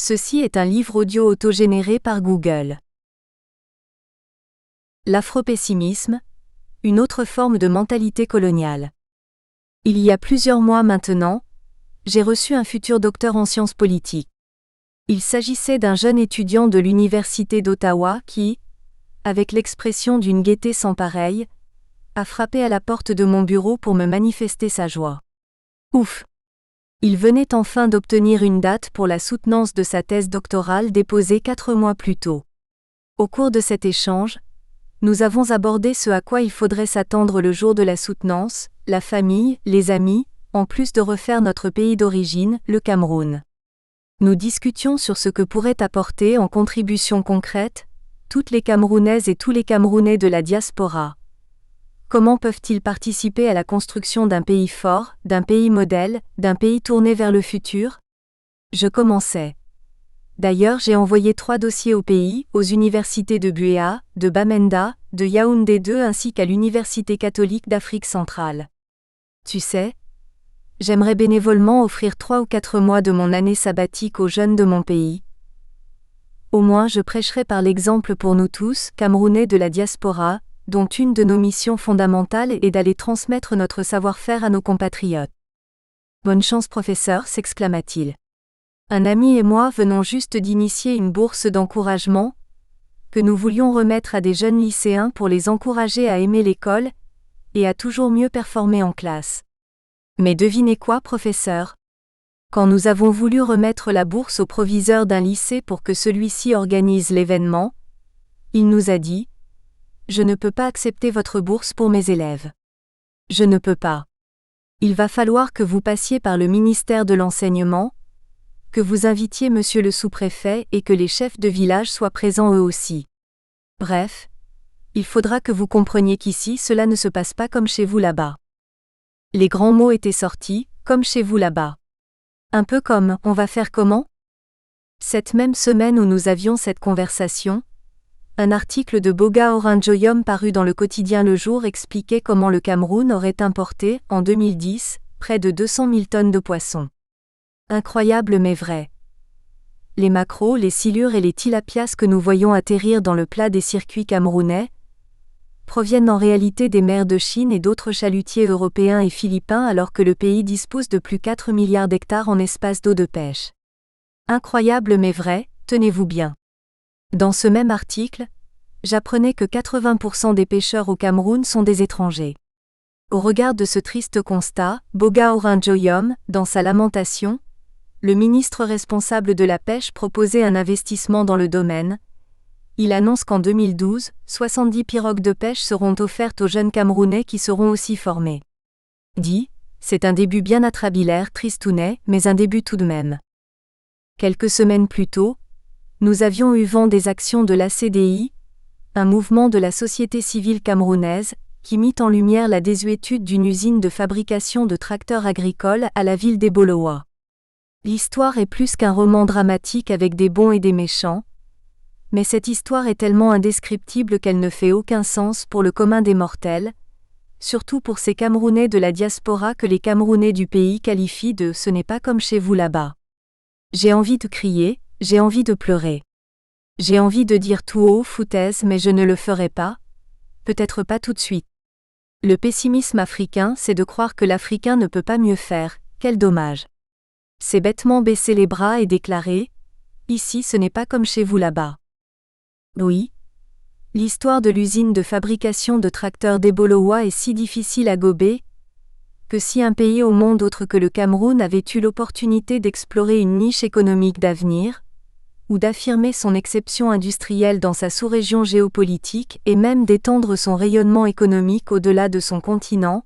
Ceci est un livre audio autogénéré par Google. L'afropessimisme, une autre forme de mentalité coloniale. Il y a plusieurs mois maintenant, j'ai reçu un futur docteur en sciences politiques. Il s'agissait d'un jeune étudiant de l'Université d'Ottawa qui, avec l'expression d'une gaieté sans pareille, a frappé à la porte de mon bureau pour me manifester sa joie. Ouf! Il venait enfin d'obtenir une date pour la soutenance de sa thèse doctorale déposée 4 mois plus tôt. Au cours de cet échange, nous avons abordé ce à quoi il faudrait s'attendre le jour de la soutenance, la famille, les amis, en plus de refaire notre pays d'origine, le Cameroun. Nous discutions sur ce que pourraient apporter en contribution concrète toutes les Camerounaises et tous les Camerounais de la diaspora. Comment peuvent-ils participer à la construction d'un pays fort, d'un pays modèle, d'un pays tourné vers le futur? Je commençais. D'ailleurs, j'ai envoyé 3 dossiers au pays, aux universités de Buea, de Bamenda, de Yaoundé 2 ainsi qu'à l'Université catholique d'Afrique centrale. Tu sais, j'aimerais bénévolement offrir 3 ou 4 mois de mon année sabbatique aux jeunes de mon pays. Au moins je prêcherai par l'exemple pour nous tous, Camerounais de la diaspora, dont une de nos missions fondamentales est d'aller transmettre notre savoir-faire à nos compatriotes. Bonne chance professeur, s'exclama-t-il. Un ami et moi venons juste d'initier une bourse d'encouragement, que nous voulions remettre à des jeunes lycéens pour les encourager à aimer l'école, et à toujours mieux performer en classe. Mais devinez quoi, professeur? Quand nous avons voulu remettre la bourse au proviseur d'un lycée pour que celui-ci organise l'événement, il nous a dit: je ne peux pas accepter votre bourse pour mes élèves. Je ne peux pas. Il va falloir que vous passiez par le ministère de l'Enseignement, que vous invitiez monsieur le sous-préfet et que les chefs de village soient présents eux aussi. Bref, il faudra que vous compreniez qu'ici cela ne se passe pas comme chez vous là-bas. Les grands mots étaient sortis, comme chez vous là-bas. Un peu comme, on va faire comment? Cette même semaine où nous avions cette conversation, un article de Boga Oranjoyom paru dans le quotidien Le Jour expliquait comment le Cameroun aurait importé, en 2010, près de 200 000 tonnes de poissons. Incroyable mais vrai. Les maquereaux, les silures et les tilapias que nous voyons atterrir dans le plat des circuits camerounais proviennent en réalité des mers de Chine et d'autres chalutiers européens et philippins alors que le pays dispose de plus de 4 milliards d'hectares en espace d'eau de pêche. Incroyable mais vrai, tenez-vous bien. Dans ce même article, j'apprenais que 80% des pêcheurs au Cameroun sont des étrangers. Au regard de ce triste constat, Boga Oranjoyom, dans sa lamentation, le ministre responsable de la pêche proposait un investissement dans le domaine. Il annonce qu'en 2012, 70 pirogues de pêche seront offertes aux jeunes Camerounais qui seront aussi formés. Dit, c'est un début bien atrabilaire, tristounet, mais un début tout de même. Quelques semaines plus tôt, nous avions eu vent des actions de l'ACDI, un mouvement de la société civile camerounaise, qui mit en lumière la désuétude d'une usine de fabrication de tracteurs agricoles à la ville d'Ebolowa. L'histoire est plus qu'un roman dramatique avec des bons et des méchants, mais cette histoire est tellement indescriptible qu'elle ne fait aucun sens pour le commun des mortels, surtout pour ces Camerounais de la diaspora que les Camerounais du pays qualifient de « ce n'est pas comme chez vous là-bas ». J'ai envie de crier, j'ai envie de pleurer. J'ai envie de dire tout haut foutaise mais je ne le ferai pas, peut-être pas tout de suite. Le pessimisme africain c'est de croire que l'Africain ne peut pas mieux faire, quel dommage. C'est bêtement baisser les bras et déclarer « ici ce n'est pas comme chez vous là-bas ». Oui, l'histoire de l'usine de fabrication de tracteurs d'Ebolowa est si difficile à gober que si un pays au monde autre que le Cameroun avait eu l'opportunité d'explorer une niche économique d'avenir, ou d'affirmer son exception industrielle dans sa sous-région géopolitique et même d'étendre son rayonnement économique au-delà de son continent,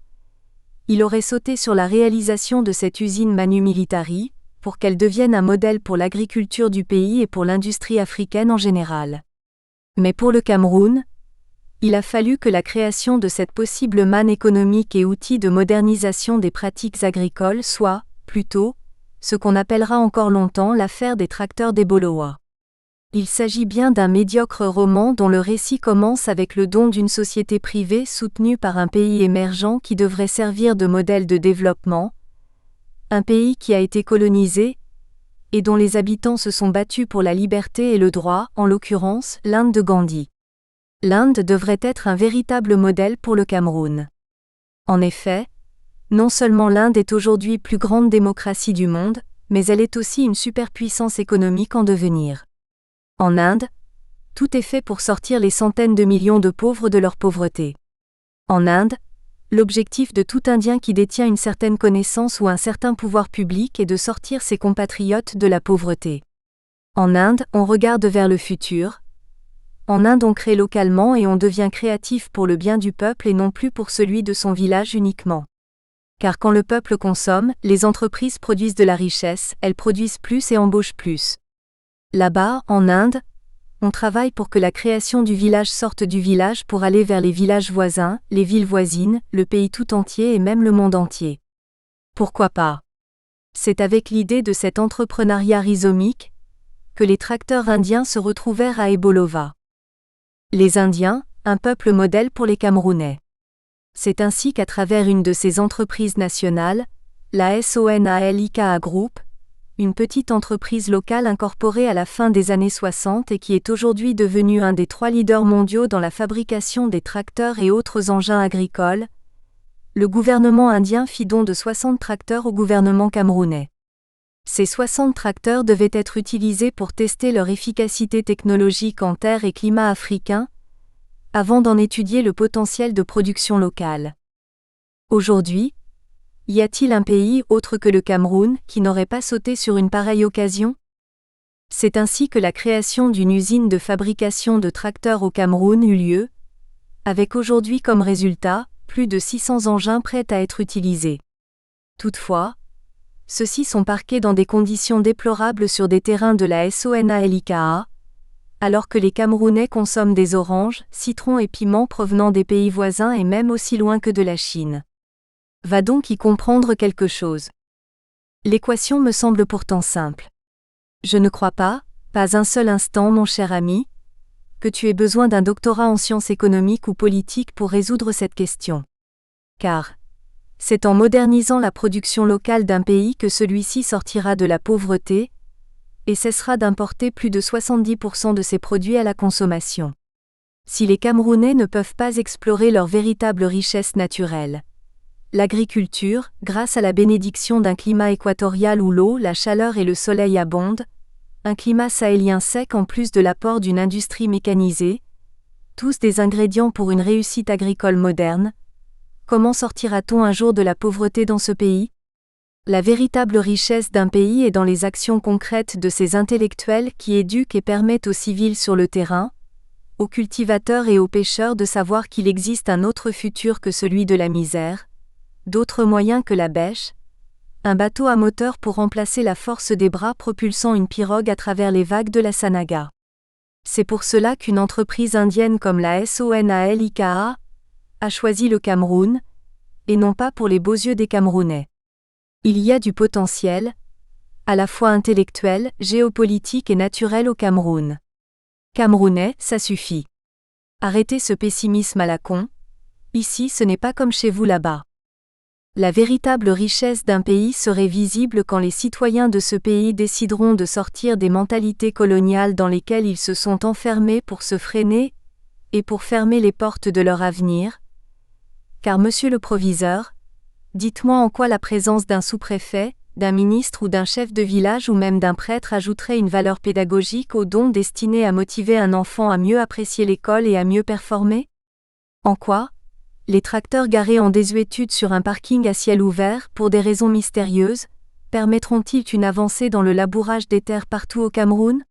il aurait sauté sur la réalisation de cette usine Manu Militari, pour qu'elle devienne un modèle pour l'agriculture du pays et pour l'industrie africaine en général. Mais pour le Cameroun, il a fallu que la création de cette possible manne économique et outil de modernisation des pratiques agricoles soit, plutôt, ce qu'on appellera encore longtemps l'affaire des tracteurs d'Ebolowa. Il s'agit bien d'un médiocre roman dont le récit commence avec le don d'une société privée soutenue par un pays émergent qui devrait servir de modèle de développement, un pays qui a été colonisé, et dont les habitants se sont battus pour la liberté et le droit, en l'occurrence, l'Inde de Gandhi. L'Inde devrait être un véritable modèle pour le Cameroun. En effet, non seulement l'Inde est aujourd'hui plus grande démocratie du monde, mais elle est aussi une superpuissance économique en devenir. En Inde, tout est fait pour sortir les centaines de millions de pauvres de leur pauvreté. En Inde, l'objectif de tout Indien qui détient une certaine connaissance ou un certain pouvoir public est de sortir ses compatriotes de la pauvreté. En Inde, on regarde vers le futur. En Inde, on crée localement et on devient créatif pour le bien du peuple et non plus pour celui de son village uniquement. Car quand le peuple consomme, les entreprises produisent de la richesse, elles produisent plus et embauchent plus. Là-bas, en Inde, on travaille pour que la création du village sorte du village pour aller vers les villages voisins, les villes voisines, le pays tout entier et même le monde entier. Pourquoi pas? C'est avec l'idée de cet entrepreneuriat rhizomique que les tracteurs indiens se retrouvèrent à Ebolova. Les Indiens, un peuple modèle pour les Camerounais. C'est ainsi qu'à travers une de ces entreprises nationales, la Sonalika Group, une petite entreprise locale incorporée à la fin des années 60 et qui est aujourd'hui devenue un des 3 leaders mondiaux dans la fabrication des tracteurs et autres engins agricoles, le gouvernement indien fit don de 60 tracteurs au gouvernement camerounais. Ces 60 tracteurs devaient être utilisés pour tester leur efficacité technologique en terre et climat africain, avant d'en étudier le potentiel de production locale. Aujourd'hui, y a-t-il un pays autre que le Cameroun qui n'aurait pas sauté sur une pareille occasion? C'est ainsi que la création d'une usine de fabrication de tracteurs au Cameroun eut lieu, avec aujourd'hui comme résultat, plus de 600 engins prêts à être utilisés. Toutefois, ceux-ci sont parqués dans des conditions déplorables sur des terrains de la Sonalika, alors que les Camerounais consomment des oranges, citrons et piments provenant des pays voisins et même aussi loin que de la Chine. Va donc y comprendre quelque chose. L'équation me semble pourtant simple. Je ne crois pas un seul instant, mon cher ami, que tu aies besoin d'un doctorat en sciences économiques ou politiques pour résoudre cette question. Car c'est en modernisant la production locale d'un pays que celui-ci sortira de la pauvreté et cessera d'importer plus de 70% de ses produits à la consommation. Si les Camerounais ne peuvent pas explorer leur véritable richesse naturelle, l'agriculture, grâce à la bénédiction d'un climat équatorial où l'eau, la chaleur et le soleil abondent, un climat sahélien sec en plus de l'apport d'une industrie mécanisée, tous des ingrédients pour une réussite agricole moderne, comment sortira-t-on un jour de la pauvreté dans ce pays? La véritable richesse d'un pays est dans les actions concrètes de ses intellectuels qui éduquent et permettent aux civils sur le terrain, aux cultivateurs et aux pêcheurs de savoir qu'il existe un autre futur que celui de la misère, d'autres moyens que la bêche, un bateau à moteur pour remplacer la force des bras propulsant une pirogue à travers les vagues de la Sanaga. C'est pour cela qu'une entreprise indienne comme la Sonalika a choisi le Cameroun, et non pas pour les beaux yeux des Camerounais. Il y a du potentiel, à la fois intellectuel, géopolitique et naturel au Cameroun. Camerounais, ça suffit. Arrêtez ce pessimisme à la con, ici ce n'est pas comme chez vous là-bas. La véritable richesse d'un pays serait visible quand les citoyens de ce pays décideront de sortir des mentalités coloniales dans lesquelles ils se sont enfermés pour se freiner et pour fermer les portes de leur avenir. Car monsieur le proviseur, dites-moi en quoi la présence d'un sous-préfet, d'un ministre ou d'un chef de village ou même d'un prêtre ajouterait une valeur pédagogique au don destiné à motiver un enfant à mieux apprécier l'école et à mieux performer? En quoi les tracteurs garés en désuétude sur un parking à ciel ouvert, pour des raisons mystérieuses, permettront-ils une avancée dans le labourage des terres partout au Cameroun?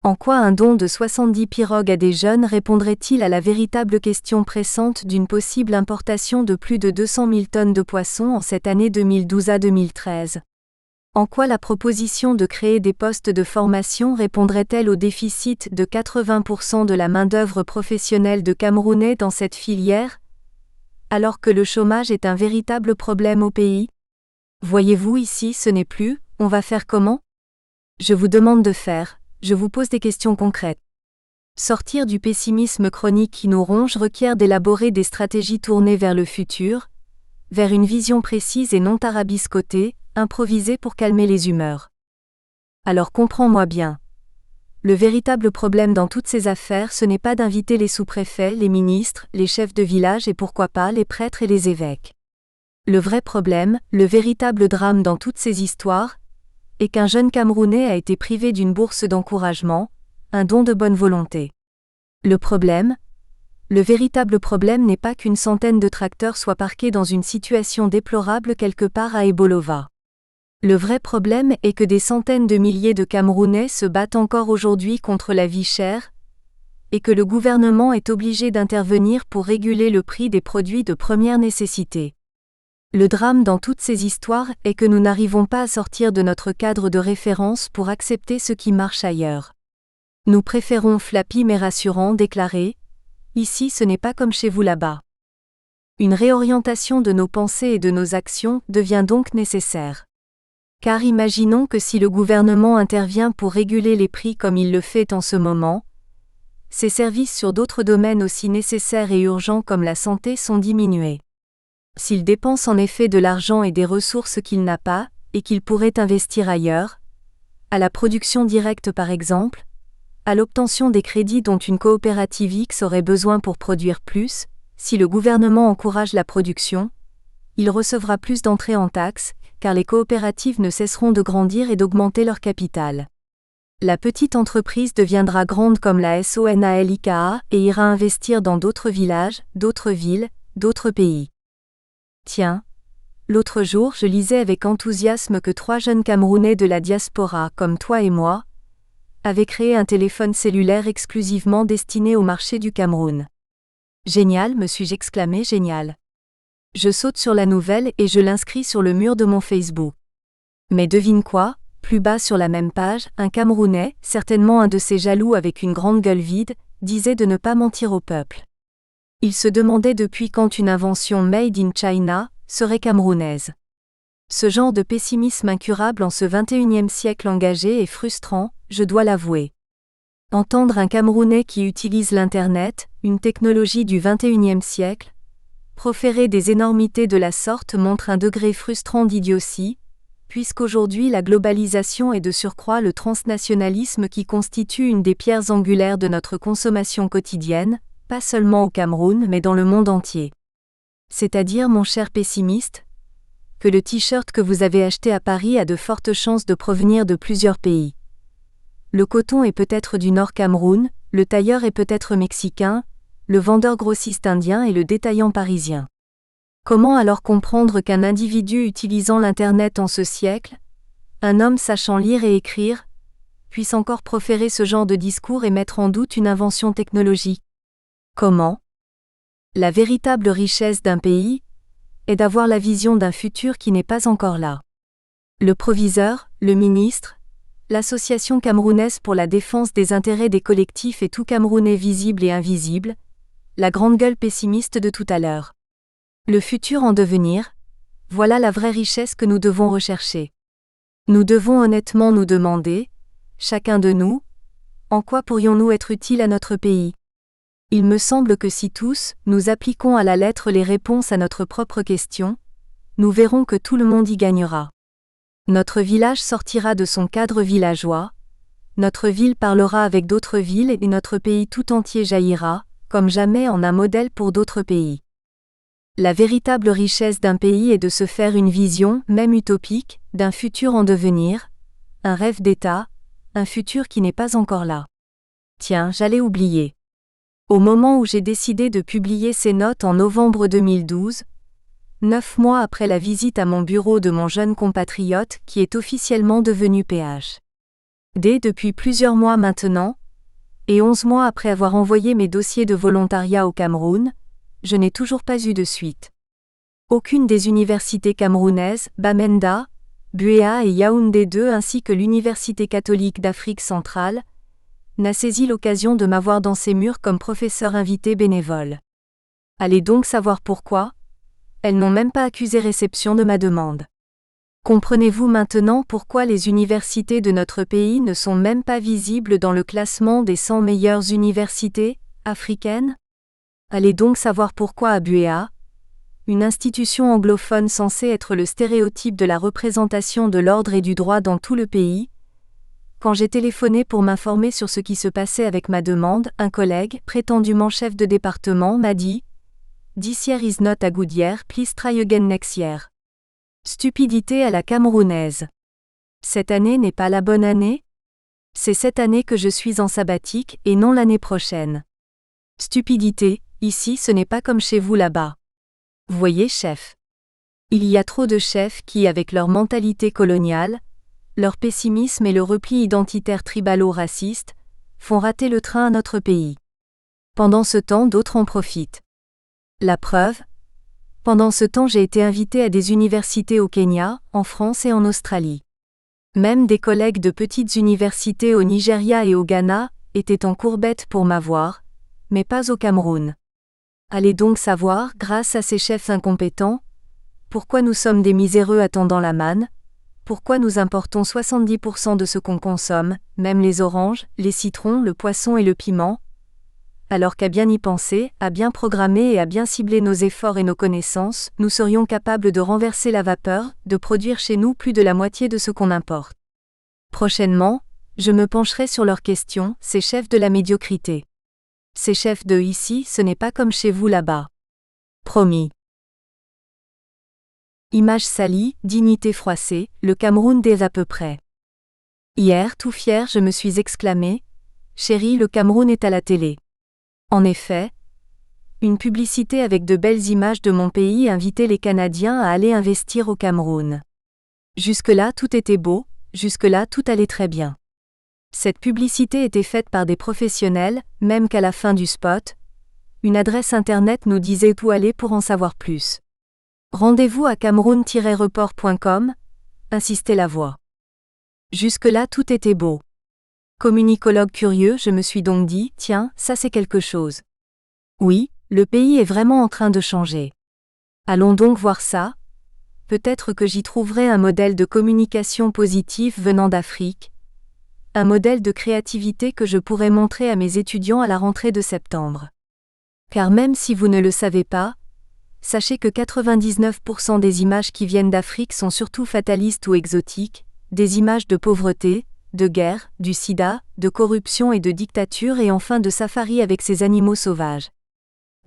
En quoi un don de 70 pirogues à des jeunes répondrait-il à la véritable question pressante d'une possible importation de plus de 200 000 tonnes de poissons en cette année 2012 à 2013? En quoi la proposition de créer des postes de formation répondrait-elle au déficit de 80% de la main-d'œuvre professionnelle de Camerounais dans cette filière, alors que le chômage est un véritable problème au pays? Voyez-vous ici, ce n'est plus « on va faire comment ?» Je vous demande de faire, je vous pose des questions concrètes. Sortir du pessimisme chronique qui nous ronge requiert d'élaborer des stratégies tournées vers le futur, vers une vision précise et non tarabiscotée, improvisée pour calmer les humeurs. Alors comprends-moi bien. Le véritable problème dans toutes ces affaires, ce n'est pas d'inviter les sous-préfets, les ministres, les chefs de village et pourquoi pas les prêtres et les évêques. Le vrai problème, le véritable drame dans toutes ces histoires, est qu'un jeune Camerounais a été privé d'une bourse d'encouragement, un don de bonne volonté. Le véritable problème n'est pas qu'une centaine de tracteurs soient parqués dans une situation déplorable quelque part à Ebolova. Le vrai problème est que des centaines de milliers de Camerounais se battent encore aujourd'hui contre la vie chère, et que le gouvernement est obligé d'intervenir pour réguler le prix des produits de première nécessité. Le drame dans toutes ces histoires est que nous n'arrivons pas à sortir de notre cadre de référence pour accepter ce qui marche ailleurs. Nous préférons flappy mais rassurant déclarer « Ici ce n'est pas comme chez vous là-bas ». Une réorientation de nos pensées et de nos actions devient donc nécessaire. Car imaginons que si le gouvernement intervient pour réguler les prix comme il le fait en ce moment, ses services sur d'autres domaines aussi nécessaires et urgents comme la santé sont diminués. S'il dépense en effet de l'argent et des ressources qu'il n'a pas, et qu'il pourrait investir ailleurs, à la production directe par exemple, à l'obtention des crédits dont une coopérative X aurait besoin pour produire plus, si le gouvernement encourage la production, il recevra plus d'entrées en taxes, car les coopératives ne cesseront de grandir et d'augmenter leur capital. La petite entreprise deviendra grande comme la SONALIKA et ira investir dans d'autres villages, d'autres villes, d'autres pays. Tiens, l'autre jour je lisais avec enthousiasme que 3 jeunes Camerounais de la diaspora, comme toi et moi, avaient créé un téléphone cellulaire exclusivement destiné au marché du Cameroun. Génial, me suis-je exclamé, génial. Je saute sur la nouvelle et je l'inscris sur le mur de mon Facebook. Mais devine quoi, plus bas sur la même page, un Camerounais, certainement un de ces jaloux avec une grande gueule vide, disait de ne pas mentir au peuple. Il se demandait depuis quand une invention made in China serait camerounaise. Ce genre de pessimisme incurable en ce 21e siècle engagé est frustrant, je dois l'avouer. Entendre un Camerounais qui utilise l'Internet, une technologie du 21e siècle, proférer des énormités de la sorte montre un degré frustrant d'idiotie, puisqu'aujourd'hui la globalisation est de surcroît le transnationalisme qui constitue une des pierres angulaires de notre consommation quotidienne, pas seulement au Cameroun mais dans le monde entier. C'est-à-dire, mon cher pessimiste, que le t-shirt que vous avez acheté à Paris a de fortes chances de provenir de plusieurs pays. Le coton est peut-être du Nord Cameroun, le tailleur est peut-être mexicain, le vendeur grossiste indien et le détaillant parisien. Comment alors comprendre qu'un individu utilisant l'Internet en ce siècle, un homme sachant lire et écrire, puisse encore proférer ce genre de discours et mettre en doute une invention technologique ? Comment ? La véritable richesse d'un pays est d'avoir la vision d'un futur qui n'est pas encore là. Le proviseur, le ministre, l'Association camerounaise pour la défense des intérêts des collectifs et tout Camerounais visible et invisible, la grande gueule pessimiste de tout à l'heure. Le futur en devenir, voilà la vraie richesse que nous devons rechercher. Nous devons honnêtement nous demander, chacun de nous, en quoi pourrions-nous être utiles à notre pays ? Il me semble que si tous, nous appliquons à la lettre les réponses à notre propre question, nous verrons que tout le monde y gagnera. Notre village sortira de son cadre villageois, notre ville parlera avec d'autres villes et notre pays tout entier jaillira, comme jamais en un modèle pour d'autres pays. La véritable richesse d'un pays est de se faire une vision, même utopique, d'un futur en devenir, un rêve d'État, un futur qui n'est pas encore là. Tiens, j'allais oublier. Au moment où j'ai décidé de publier ces notes en novembre 2012, 9 mois après la visite à mon bureau de mon jeune compatriote qui est officiellement devenu Ph.D. depuis plusieurs mois maintenant, et 11 mois après avoir envoyé mes dossiers de volontariat au Cameroun, je n'ai toujours pas eu de suite. Aucune des universités camerounaises, Bamenda, Buea et Yaoundé 2 ainsi que l'Université catholique d'Afrique centrale, n'a saisi l'occasion de m'avoir dans ses murs comme professeur invité bénévole. Allez donc savoir pourquoi, elles n'ont même pas accusé réception de ma demande. Comprenez-vous maintenant pourquoi les universités de notre pays ne sont même pas visibles dans le classement des 100 meilleures universités africaines ? Allez donc savoir pourquoi à Buea, une institution anglophone censée être le stéréotype de la représentation de l'ordre et du droit dans tout le pays, Quand j'ai téléphoné pour m'informer sur ce qui se passait avec ma demande, un collègue, prétendument chef de département, m'a dit « This year is not a good year, please try again next year ». Stupidité à la camerounaise. Cette année n'est pas la bonne année? C'est cette année que je suis en sabbatique et non l'année prochaine. Stupidité, ici ce n'est pas comme chez vous là-bas. Voyez chef. Il y a trop de chefs qui, avec leur mentalité coloniale, leur pessimisme et le repli identitaire tribalo-raciste, font rater le train à notre pays. Pendant ce temps, d'autres en profitent. La preuve? Pendant ce temps, j'ai été invité à des universités au Kenya, en France et en Australie. Même des collègues de petites universités au Nigeria et au Ghana étaient en courbette pour m'avoir, mais pas au Cameroun. Allez donc savoir, grâce à ces chefs incompétents, pourquoi nous sommes des miséreux attendant la manne, pourquoi nous importons 70% de ce qu'on consomme, même les oranges, les citrons, le poisson et le piment, alors qu'à bien y penser, à bien programmer et à bien cibler nos efforts et nos connaissances, nous serions capables de renverser la vapeur, de produire chez nous plus de la moitié de ce qu'on importe. Prochainement, je me pencherai sur leurs questions, ces chefs de la médiocrité. Ces chefs de ici, ce n'est pas comme chez vous là-bas. Promis. Image salie, dignité froissée, le Cameroun dès à peu près. Hier, tout fier, je me suis exclamé « Chérie, le Cameroun est à la télé ». En effet, une publicité avec de belles images de mon pays invitait les Canadiens à aller investir au Cameroun. Jusque-là tout était beau, jusque-là tout allait très bien. Cette publicité était faite par des professionnels, même qu'à la fin du spot, une adresse internet nous disait où aller pour en savoir plus. Rendez-vous à cameroun-report.com, insistait la voix. Jusque-là tout était beau. Communicologue curieux, je me suis donc dit, tiens, ça c'est quelque chose. Oui, le pays est vraiment en train de changer. Allons donc voir ça. Peut-être que j'y trouverai un modèle de communication positive venant d'Afrique, un modèle de créativité que je pourrai montrer à mes étudiants à la rentrée de septembre. Car même si vous ne le savez pas, sachez que 99% des images qui viennent d'Afrique sont surtout fatalistes ou exotiques, des images de pauvreté, de guerre, du sida, de corruption et de dictature et enfin de safari avec ces animaux sauvages.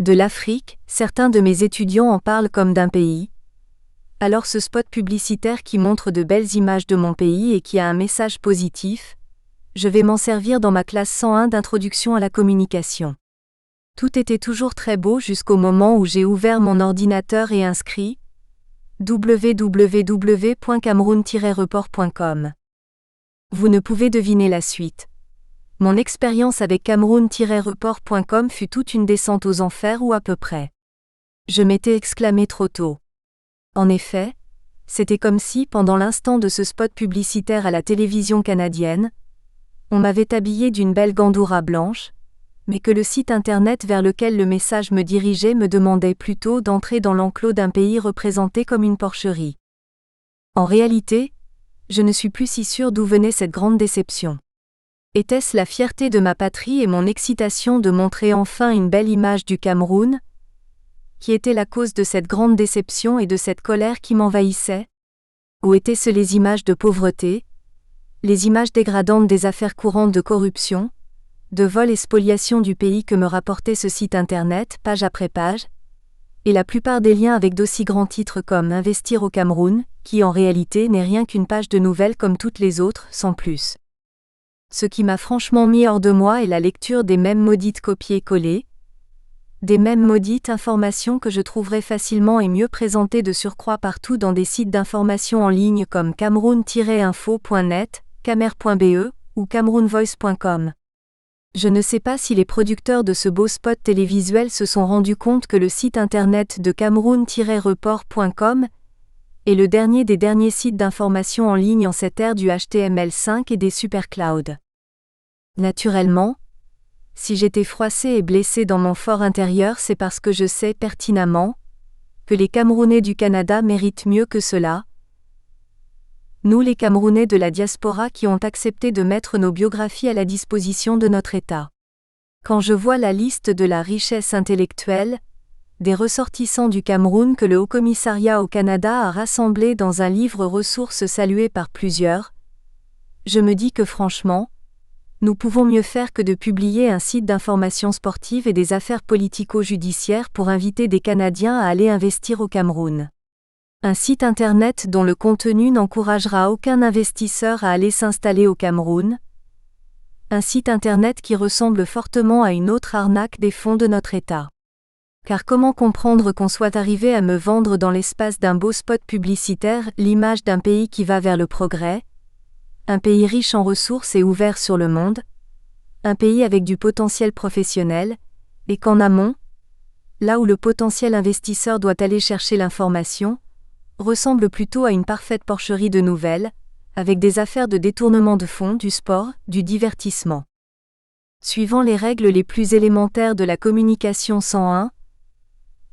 De l'Afrique, certains de mes étudiants en parlent comme d'un pays. Alors ce spot publicitaire qui montre de belles images de mon pays et qui a un message positif, je vais m'en servir dans ma classe 101 d'introduction à la communication. Tout était toujours très beau jusqu'au moment où j'ai ouvert mon ordinateur et inscrit www.cameroun-report.com. Vous ne pouvez deviner la suite. Mon expérience avec cameroun-report.com fut toute une descente aux enfers ou à peu près. Je m'étais exclamé trop tôt. En effet, c'était comme si, pendant l'instant de ce spot publicitaire à la télévision canadienne, on m'avait habillé d'une belle gandoura blanche, mais que le site internet vers lequel le message me dirigeait me demandait plutôt d'entrer dans l'enclos d'un pays représenté comme une porcherie. En réalité, je ne suis plus si sûre d'où venait cette grande déception. Était-ce la fierté de ma patrie et mon excitation de montrer enfin une belle image du Cameroun, qui était la cause de cette grande déception et de cette colère qui m'envahissait? Ou étaient-ce les images de pauvreté, les images dégradantes des affaires courantes de corruption, de vol et spoliation du pays que me rapportait ce site internet, page après page, et la plupart des liens avec d'aussi grands titres comme « Investir au Cameroun », qui en réalité n'est rien qu'une page de nouvelles comme toutes les autres, sans plus. Ce qui m'a franchement mis hors de moi est la lecture des mêmes maudites copier-coller, des mêmes maudites informations que je trouverai facilement et mieux présentées de surcroît partout dans des sites d'information en ligne comme cameroun-info.net, camer.be ou camerounvoice.com. Je ne sais pas si les producteurs de ce beau spot télévisuel se sont rendus compte que le site internet de cameroun-report.com est le dernier des derniers sites d'information en ligne en cette ère du HTML5 et des superclouds. Naturellement, si j'étais froissée et blessée dans mon fort intérieur, c'est parce que je sais pertinemment que les Camerounais du Canada méritent mieux que cela. Nous les Camerounais de la diaspora qui ont accepté de mettre nos biographies à la disposition de notre État. Quand je vois la liste de la richesse intellectuelle des ressortissants du Cameroun que le Haut-Commissariat au Canada a rassemblé dans un livre ressources salué par plusieurs, je me dis que franchement, nous pouvons mieux faire que de publier un site d'information sportive et des affaires politico-judiciaires pour inviter des Canadiens à aller investir au Cameroun. Un site internet dont le contenu n'encouragera aucun investisseur à aller s'installer au Cameroun. Un site internet qui ressemble fortement à une autre arnaque des fonds de notre État. Car comment comprendre qu'on soit arrivé à me vendre dans l'espace d'un beau spot publicitaire l'image d'un pays qui va vers le progrès, un pays riche en ressources et ouvert sur le monde, un pays avec du potentiel professionnel, et qu'en amont, là où le potentiel investisseur doit aller chercher l'information, ressemble plutôt à une parfaite porcherie de nouvelles, avec des affaires de détournement de fonds, du sport, du divertissement. Suivant les règles les plus élémentaires de la communication 101,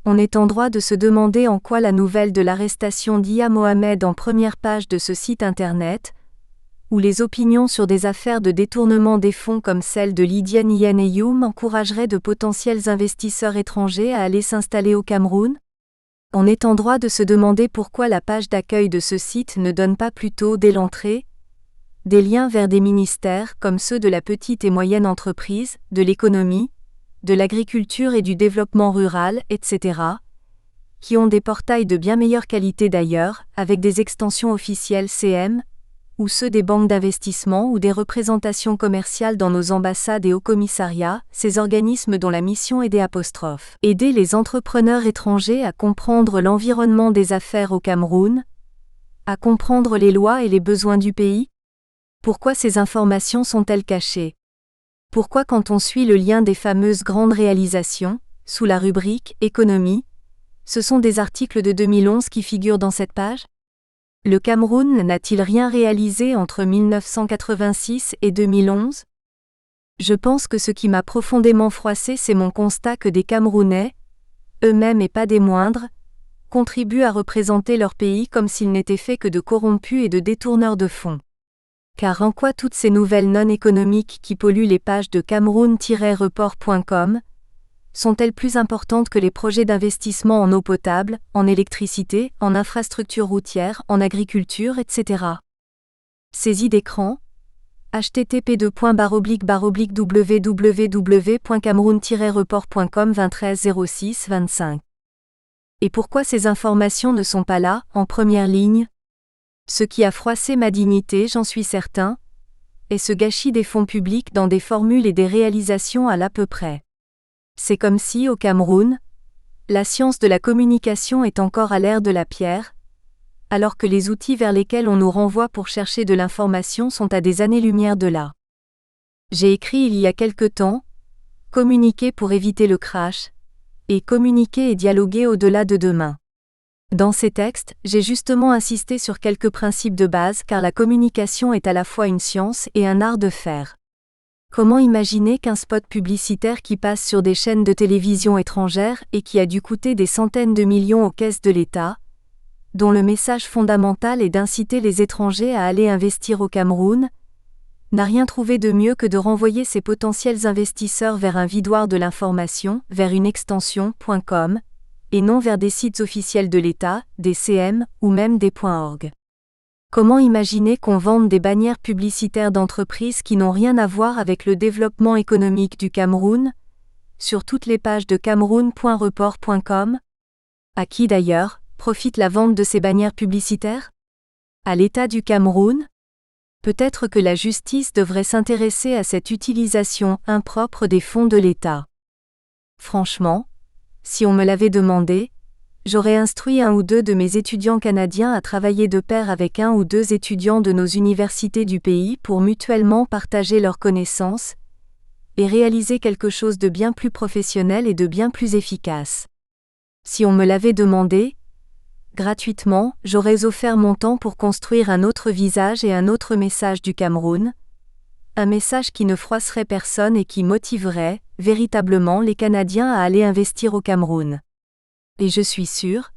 on est en droit de se demander en quoi la nouvelle de l'arrestation d'Ia Mohamed en première page de ce site internet, ou les opinions sur des affaires de détournement des fonds comme celle de Lydia Nyen-Eyoum encourageraient de potentiels investisseurs étrangers à aller s'installer au Cameroun. On est en droit de se demander pourquoi la page d'accueil de ce site ne donne pas plutôt, dès l'entrée, des liens vers des ministères comme ceux de la petite et moyenne entreprise, de l'économie, de l'agriculture et du développement rural, etc., qui ont des portails de bien meilleure qualité d'ailleurs, avec des extensions officielles CM, ou ceux des banques d'investissement ou des représentations commerciales dans nos ambassades et hauts commissariats, ces organismes dont la mission est aider les entrepreneurs étrangers à comprendre l'environnement des affaires au Cameroun, à comprendre les lois et les besoins du pays. Pourquoi ces informations sont-elles cachées? Pourquoi quand on suit le lien des fameuses grandes réalisations, sous la rubrique « Économie », ce sont des articles de 2011 qui figurent dans cette page? Le Cameroun n'a-t-il rien réalisé entre 1986 et 2011? Je pense que ce qui m'a profondément froissé c'est mon constat que des Camerounais, eux-mêmes et pas des moindres, contribuent à représenter leur pays comme s'ils n'étaient faits que de corrompus et de détourneurs de fonds. Car en quoi toutes ces nouvelles non économiques qui polluent les pages de cameroun-report.com sont-elles plus importantes que les projets d'investissement en eau potable, en électricité, en infrastructures routières, en agriculture, etc. Saisie d'écran http://www.cameroun-report.com 23-06-25. Et pourquoi ces informations ne sont pas là, en première ligne? Ce qui a froissé ma dignité, j'en suis certain, est ce gâchis des fonds publics dans des formules et des réalisations à l'à peu près. C'est comme si, au Cameroun, la science de la communication est encore à l'ère de la pierre, alors que les outils vers lesquels on nous renvoie pour chercher de l'information sont à des années-lumière de là. J'ai écrit il y a quelque temps, communiquer pour éviter le crash, et communiquer et dialoguer au-delà de demain. Dans ces textes, j'ai justement insisté sur quelques principes de base car la communication est à la fois une science et un art de faire. Comment imaginer qu'un spot publicitaire qui passe sur des chaînes de télévision étrangères et qui a dû coûter des centaines de millions aux caisses de l'État, dont le message fondamental est d'inciter les étrangers à aller investir au Cameroun, n'a rien trouvé de mieux que de renvoyer ces potentiels investisseurs vers un vidoir de l'information, vers une extension .com, et non vers des sites officiels de l'État, des CM, ou même des .org. Comment imaginer qu'on vende des bannières publicitaires d'entreprises qui n'ont rien à voir avec le développement économique du Cameroun, sur toutes les pages de cameroun.report.com? À qui d'ailleurs profite la vente de ces bannières publicitaires? À l'État du Cameroun? Peut-être que la justice devrait s'intéresser à cette utilisation impropre des fonds de l'État. Franchement, si on me l'avait demandé, j'aurais instruit un ou deux de mes étudiants canadiens à travailler de pair avec un ou deux étudiants de nos universités du pays pour mutuellement partager leurs connaissances et réaliser quelque chose de bien plus professionnel et de bien plus efficace. Si on me l'avait demandé, gratuitement, j'aurais offert mon temps pour construire un autre visage et un autre message du Cameroun, un message qui ne froisserait personne et qui motiverait, véritablement, les Canadiens à aller investir au Cameroun. Et je suis sûr,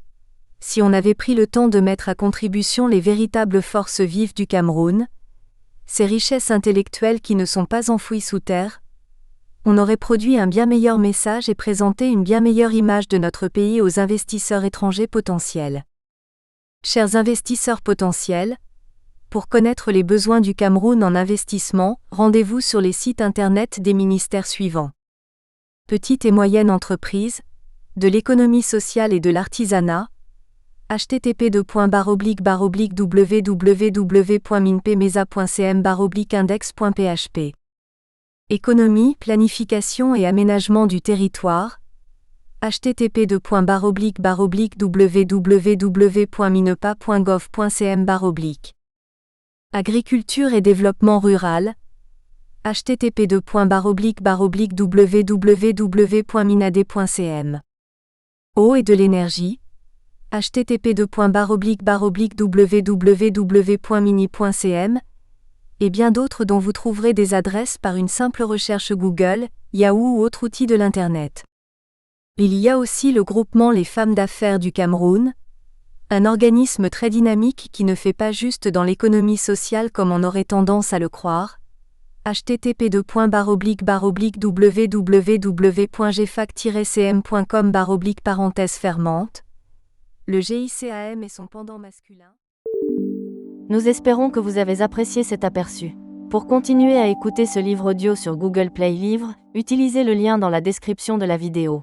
si on avait pris le temps de mettre à contribution les véritables forces vives du Cameroun, ces richesses intellectuelles qui ne sont pas enfouies sous terre, on aurait produit un bien meilleur message et présenté une bien meilleure image de notre pays aux investisseurs étrangers potentiels. Chers investisseurs potentiels, Pour connaître les besoins du Cameroun en investissement, rendez-vous sur les sites internet des ministères suivants. Petites et moyennes entreprises, de l'économie sociale et de l'artisanat, http://www.minpemesa.cm/index.php. Économie, planification et aménagement du territoire, http://www.minepa.gov.cm/. Agriculture et développement rural, http://www.minade.cm. Eau et de l'énergie, http://www.mini.cm, et bien d'autres dont vous trouverez des adresses par une simple recherche Google, Yahoo ou autre outil de l'Internet. Il y a aussi le groupement Les Femmes d'Affaires du Cameroun, un organisme très dynamique qui ne fait pas juste dans l'économie sociale comme on aurait tendance à le croire, http://www.gfac-cm.com/. Le GICAM et son pendant masculin. Nous espérons que vous avez apprécié cet aperçu. Pour continuer à écouter ce livre audio sur Google Play Livres, utilisez le lien dans la description de la vidéo.